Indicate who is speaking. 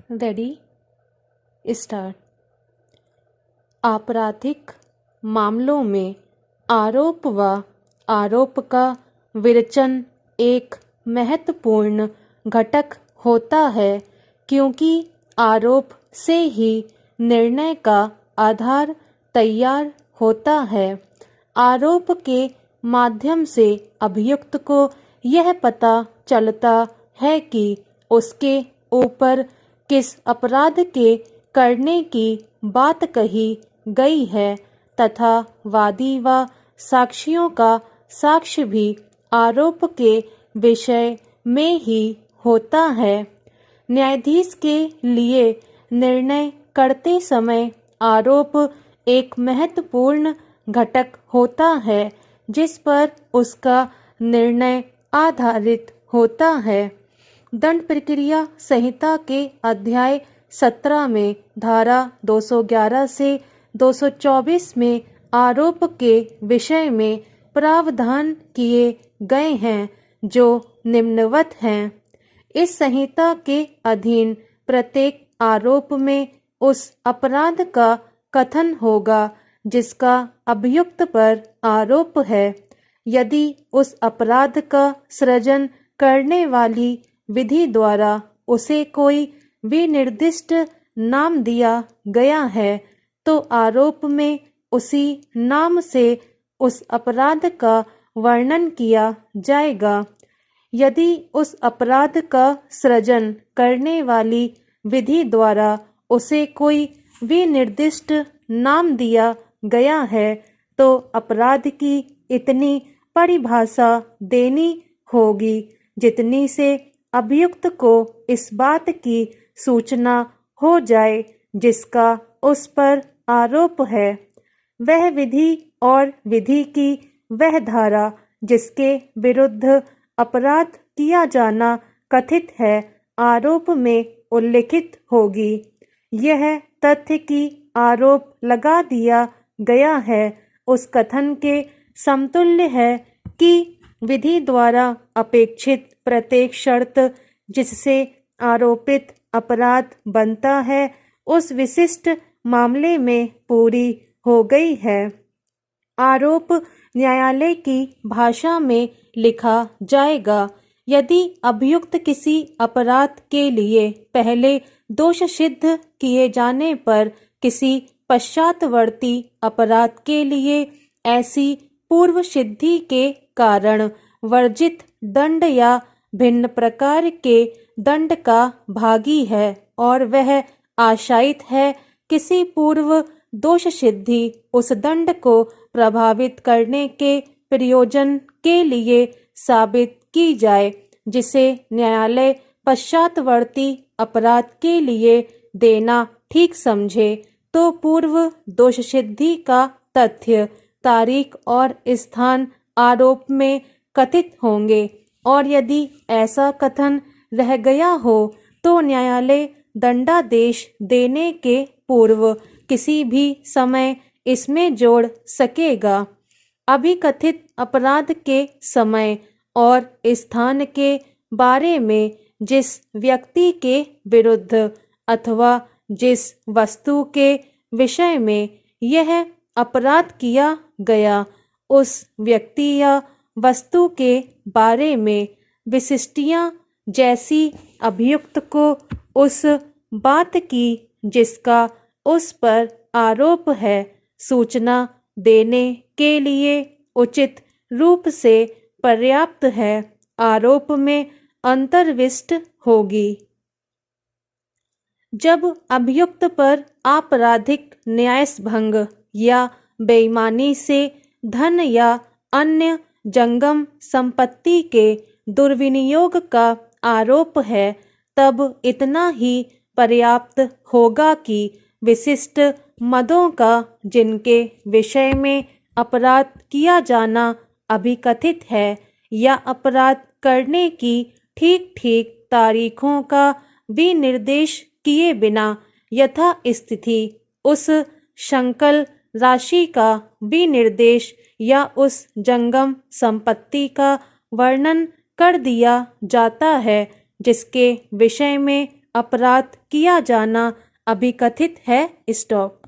Speaker 1: Ready start. आपराधिक मामलों में आरोप व आरोप का विवेचन एक महत्वपूर्ण घटक होता है, क्योंकि आरोप से ही निर्णय का आधार तैयार होता है। आरोप के माध्यम से अभियुक्त को यह पता चलता है कि उसके ऊपर किस अपराध के करने की बात कही गई है, तथा वादी व साक्षियों का साक्ष्य भी आरोप के विषय में ही होता है। न्यायाधीश के लिए निर्णय करते समय आरोप एक महत्वपूर्ण घटक होता है, जिस पर उसका निर्णय आधारित होता है। दंड प्रक्रिया संहिता के अध्याय 17 में धारा 211 से 224 में आरोप के विषय में प्रावधान किए गए हैं, जो निम्नवत हैं। इस संहिता के अधीन प्रत्येक आरोप में उस अपराध का कथन होगा जिसका अभियुक्त पर आरोप है। यदि उस अपराध का सृजन करने वाली विधि द्वारा उसे कोई विनिर्दिष्ट नाम दिया गया है, तो आरोप में उसी नाम से उस अपराध का वर्णन किया जाएगा। यदि उस अपराध का सृजन करने वाली विधि द्वारा उसे कोई विनिर्दिष्ट नाम दिया गया है, तो अपराध की इतनी परिभाषा देनी होगी जितनी से अभियुक्त को इस बात की सूचना हो जाए जिसका उस पर आरोप है। वह विधि और विधि की वह धारा जिसके विरुद्ध अपराध किया जाना कथित है, आरोप में उल्लिखित होगी। यह तथ्य कि आरोप लगा दिया गया है उस कथन के समतुल्य है कि विधि द्वारा अपेक्षित प्रत्येक शर्त जिससे आरोपित अपराध बनता है, उस विशिष्ट मामले में पूरी हो गई है। आरोप न्यायालय की भाषा में लिखा जाएगा। यदि अभियुक्त किसी अपराध के लिए पहले दोष सिद्ध किए जाने पर किसी पश्चातवर्ती अपराध के लिए ऐसी पूर्व सिद्धि के कारण वर्जित दंड या भिन्न प्रकार के दंड का भागी है और वह आशायित है किसी पूर्व दोष सिद्धि उस दंड को प्रभावित करने के प्रयोजन के लिए साबित की जाए, जिसे न्यायालय पश्चातवर्ती अपराध के लिए देना ठीक समझे, तो पूर्व दोष सिद्धि का तथ्य, तारीख और स्थान आरोप में कथित होंगे। और यदि ऐसा कथन रह गया हो तो न्यायालय दंडादेश देने के पूर्व किसी भी समय इसमें जोड़ सकेगा। अभिकथित अपराध के समय और स्थान के बारे में जिस व्यक्ति के विरुद्ध अथवा जिस वस्तु के विषय में यह अपराध किया गया, उस व्यक्ति या वस्तु के बारे में विशिष्टियां जैसी अभियुक्त को उस बात की जिसका उस पर आरोप है सूचना देने के लिए उचित रूप से पर्याप्त है, आरोप में अंतर्विष्ट होगी। जब अभियुक्त पर आपराधिक न्यायभंग या बेईमानी से धन या अन्य जंगम संपत्ति के दुर्विनियोग का आरोप है, तब इतना ही पर्याप्त होगा कि विशिष्ट मदों का जिनके विषय में अपराध किया जाना अभिकथित है या अपराध करने की ठीक ठीक तारीखों का विनिर्देश किए बिना यथा स्थिति उस संकल राशि का विनिर्देश या उस जंगम संपत्ति का वर्णन कर दिया जाता है जिसके विषय में अपराध किया जाना अभिकथित है। स्टॉप।